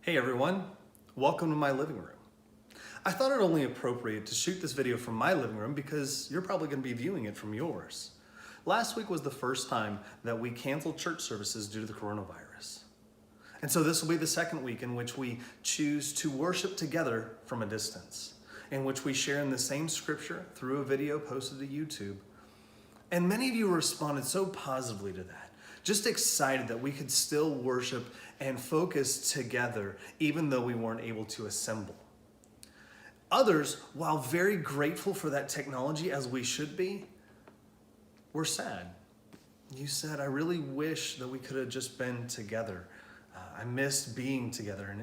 Hey everyone, welcome to my living room. I thought it only appropriate to shoot this video from my living room because you're probably going to be viewing it from yours. Last week was the first time that we canceled church services due to the coronavirus. And so this will be the second week in which we choose to worship together from a distance, in which we share in the same scripture through a video posted to YouTube. And many of you responded so positively to that, just excited that we could still worship and focus together even though we weren't able to assemble. Others, while very grateful for that technology as we should be, were sad. You said, I really wish that we could have just been together. I missed being together, and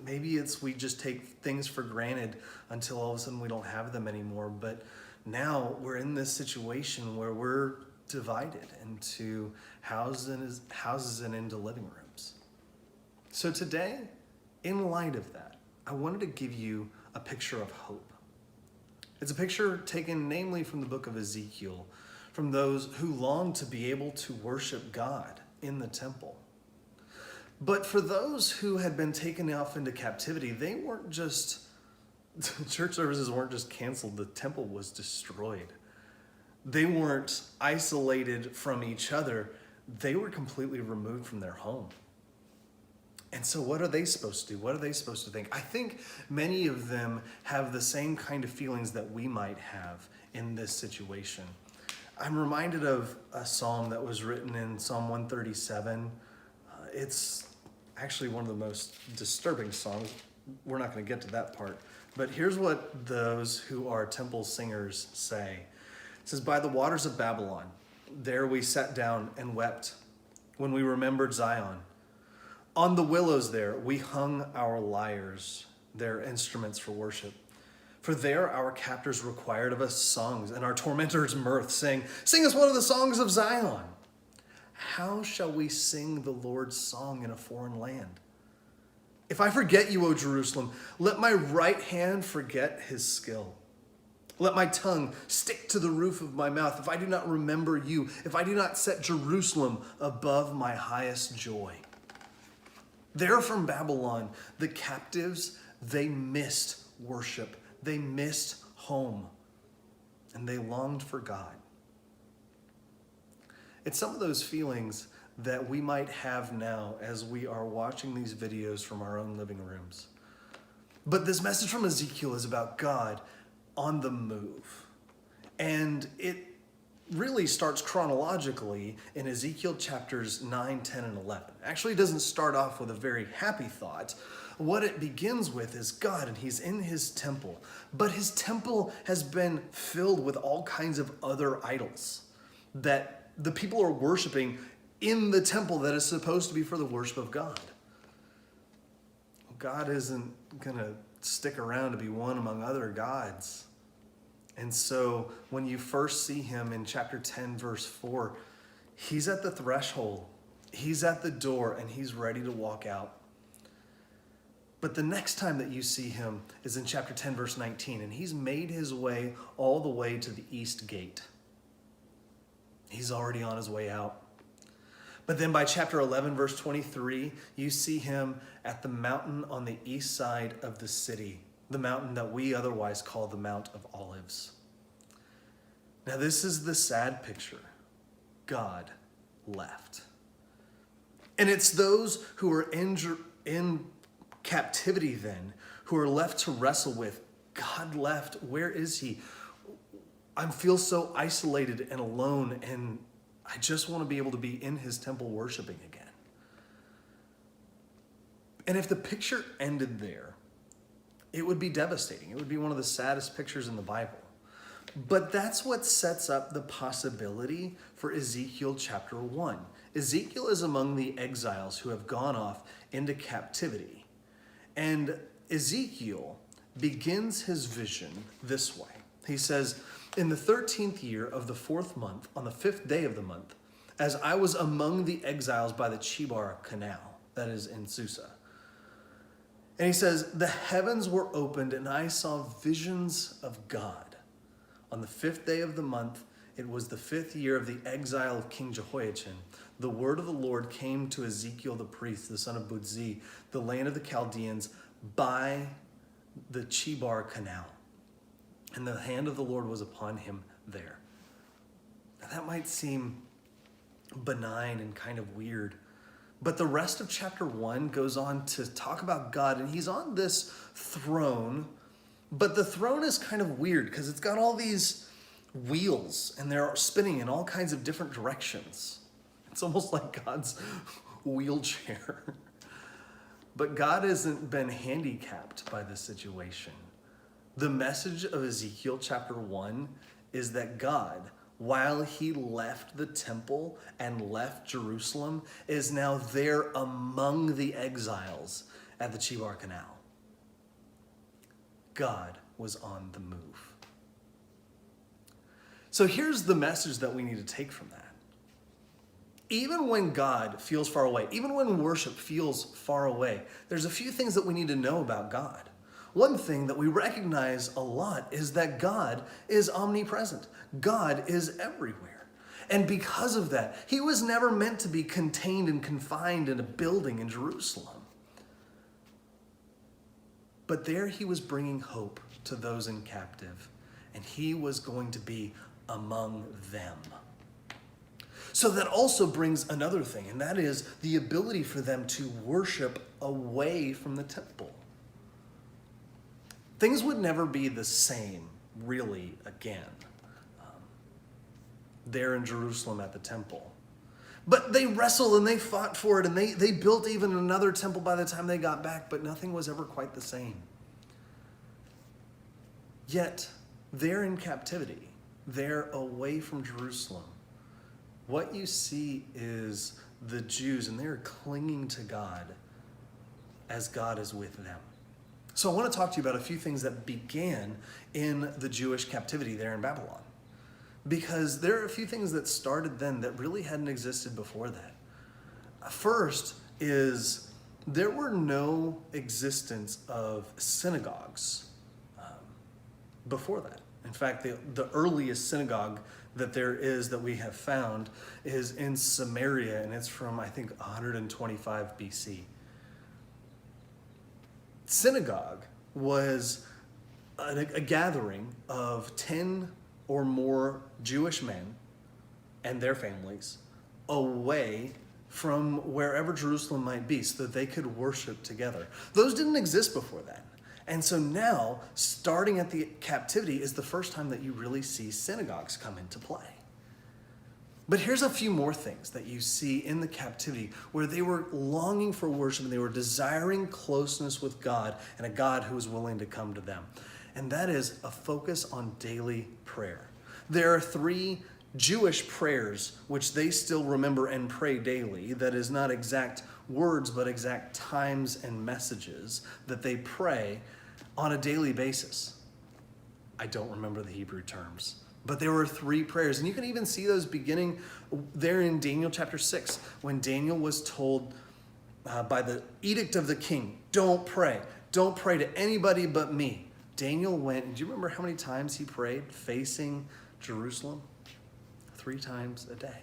maybe we just take things for granted until all of a sudden we don't have them anymore. But now we're in this situation where we're divided into houses and into living rooms. So today, in light of that, I wanted to give you a picture of hope. It's a picture taken namely from the book of Ezekiel, from those who long to be able to worship God in the temple. But for those who had been taken off into captivity, church services weren't just canceled, the temple was destroyed. They weren't isolated from each other, they were completely removed from their home. And so what are they supposed to do? What are they supposed to think? I think many of them have the same kind of feelings that we might have in this situation. I'm reminded of a psalm that was written in Psalm 137. It's actually one of the most disturbing songs. We're not going to get to that part. But here's what those who are temple singers say. It says, by the waters of Babylon, there we sat down and wept when we remembered Zion. On the willows there we hung our lyres, their instruments for worship. For there our captors required of us songs, and our tormentors mirth, saying, sing us one of the songs of Zion. How shall we sing the Lord's song in a foreign land? If I forget you, O Jerusalem, let my right hand forget his skill. Let my tongue stick to the roof of my mouth if I do not remember you, if I do not set Jerusalem above my highest joy. There from Babylon, the captives, they missed worship. They missed home. And they longed for God. It's some of those feelings that we might have now as we are watching these videos from our own living rooms. But this message from Ezekiel is about God on the move. And it really starts chronologically in Ezekiel chapters 9, 10, and 11. Actually, it doesn't start off with a very happy thought. What it begins with is God, and he's in his temple. But his temple has been filled with all kinds of other idols that the people are worshiping in the temple that is supposed to be for the worship of God. God isn't going to stick around to be one among other gods. And so when you first see him in chapter 10, verse 4, he's at the threshold, he's at the door, and he's ready to walk out. But the next time that you see him is in chapter 10, verse 19, and he's made his way all the way to the east gate. He's already on his way out. But then by chapter 11, verse 23, you see him at the mountain on the east side of the city, the mountain that we otherwise call the Mount of Olives. Now this is the sad picture. God left. And it's those who are in captivity then, who are left to wrestle with, God left, where is he? I feel so isolated and alone, and I just want to be able to be in his temple worshiping again. And if the picture ended there, it would be devastating. It would be one of the saddest pictures in the Bible. But that's what sets up the possibility for Ezekiel chapter 1. Ezekiel is among the exiles who have gone off into captivity. And Ezekiel begins his vision this way. He says, in the 13th year of the 4th month, on the 5th day of the month, as I was among the exiles by the Chebar Canal, that is in Susa. And he says, the heavens were opened and I saw visions of God. On the 5th day of the month, it was the 5th year of the exile of King Jehoiachin. the word of the Lord came to Ezekiel the priest, the son of Buzi, the land of the Chaldeans, by the Chebar Canal. And the hand of the Lord was upon him there. Now that might seem benign and kind of weird, but the rest of chapter 1 goes on to talk about God, and he's on this throne, but the throne is kind of weird because it's got all these wheels and they're spinning in all kinds of different directions. It's almost like God's wheelchair. But God hasn't been handicapped by this situation. The message of Ezekiel chapter 1 is that God, while he left the temple and left Jerusalem, is now there among the exiles at the Chebar Canal. God was on the move. So here's the message that we need to take from that. Even when God feels far away, even when worship feels far away, there's a few things that we need to know about God. One thing that we recognize a lot is that God is omnipresent. God is everywhere. And because of that, he was never meant to be contained and confined in a building in Jerusalem. But there he was bringing hope to those in captive, and he was going to be among them. So that also brings another thing, and that is the ability for them to worship away from the temple. Things would never be the same, really, again, there in Jerusalem at the temple. But they wrestled and they fought for it, and they built even another temple by the time they got back, but nothing was ever quite the same. Yet, they're in captivity. They're away from Jerusalem. What you see is the Jews, and they're clinging to God as God is with them. So I want to talk to you about a few things that began in the Jewish captivity there in Babylon. Because there are a few things that started then that really hadn't existed before that. First is there were no existence of synagogues before that. In fact, the earliest synagogue that there is that we have found is in Samaria, and it's from, I think, 125 BC. Synagogue was a gathering of 10 or more Jewish men and their families away from wherever Jerusalem might be so that they could worship together. Those didn't exist before that. And so now, starting at the captivity is the first time that you really see synagogues come into play. But here's a few more things that you see in the captivity where they were longing for worship and they were desiring closeness with God and a God who was willing to come to them. And that is a focus on daily prayer. There are 3 Jewish prayers which they still remember and pray daily. That is not exact words, but exact times and messages that they pray on a daily basis. I don't remember the Hebrew terms, but there were 3 prayers. And you can even see those beginning there in Daniel chapter 6, when Daniel was told by the edict of the king, don't pray. Don't pray to anybody but me. Daniel went, do you remember how many times he prayed facing Jerusalem? 3 times a day.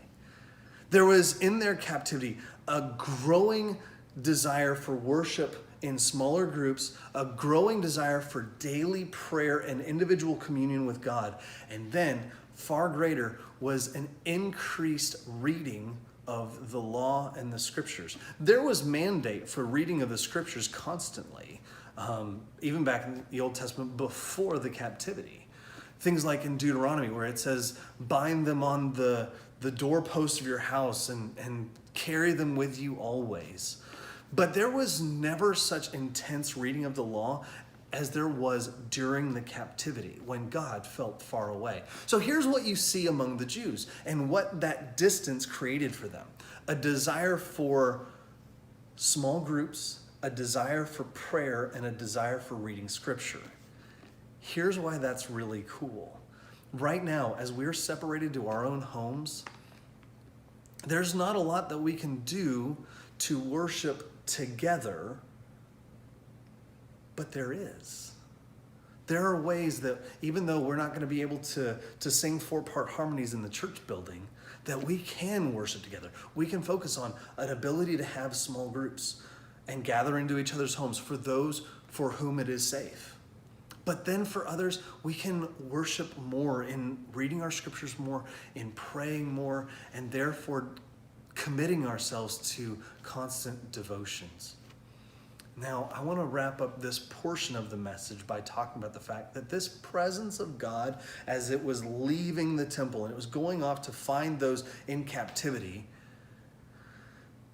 There was in their captivity a growing desire for worship in smaller groups, a growing desire for daily prayer and individual communion with God. And then, far greater, was an increased reading of the law and the scriptures. There was mandate for reading of the scriptures constantly, even back in the Old Testament before the captivity. Things like in Deuteronomy where it says, bind them on the doorposts of your house and carry them with you always. But there was never such intense reading of the law as there was during the captivity when God felt far away. So here's what you see among the Jews and what that distance created for them. A desire for small groups, a desire for prayer, and a desire for reading scripture. Here's why that's really cool. Right now, as we're separated to our own homes, there's not a lot that we can do to worship together, but there is. There are ways that even though we're not going to be able to sing 4-part harmonies in the church building, that we can worship together. We can focus on an ability to have small groups and gather into each other's homes for those for whom it is safe. But then for others, we can worship more in reading our scriptures more, in praying more, and therefore committing ourselves to constant devotions. Now, I want to wrap up this portion of the message by talking about the fact that this presence of God, as it was leaving the temple and it was going off to find those in captivity,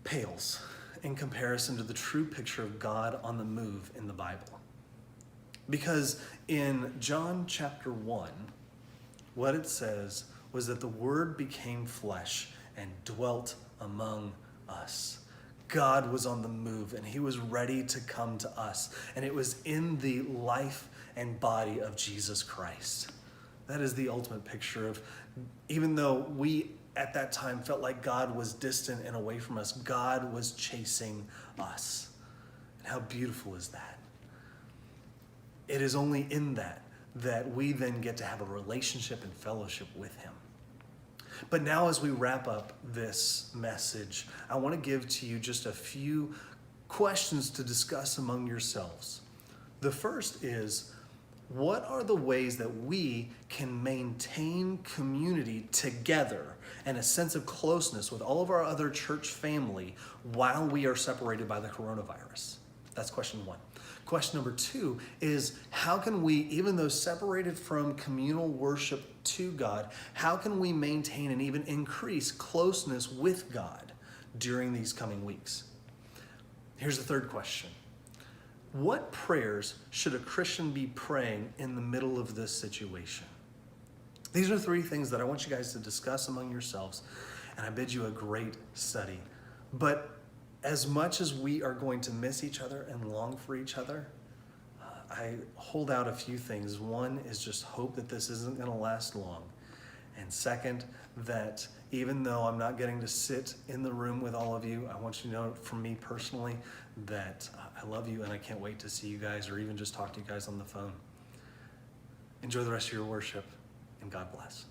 pales in comparison to the true picture of God on the move in the Bible. Because in John chapter 1, what it says was that the Word became flesh and dwelt among us. God was on the move and he was ready to come to us. And it was in the life and body of Jesus Christ. That is the ultimate picture of, even though we at that time felt like God was distant and away from us, God was chasing us. And how beautiful is that? It is only in that we then get to have a relationship and fellowship with him. But now as we wrap up this message, I want to give to you just a few questions to discuss among yourselves. The first is, what are the ways that we can maintain community together and a sense of closeness with all of our other church family while we are separated by the coronavirus? That's question one. Question number two is, how can we, even though separated from communal worship to God, how can we maintain and even increase closeness with God during these coming weeks? Here's the third question. What prayers should a Christian be praying in the middle of this situation? These are three things that I want you guys to discuss among yourselves, and I bid you a great study. But as much as we are going to miss each other and long for each other, I hold out a few things. One is just hope that this isn't going to last long. And second, that even though I'm not getting to sit in the room with all of you, I want you to know from me personally that I love you and I can't wait to see you guys or even just talk to you guys on the phone. Enjoy the rest of your worship, and God bless.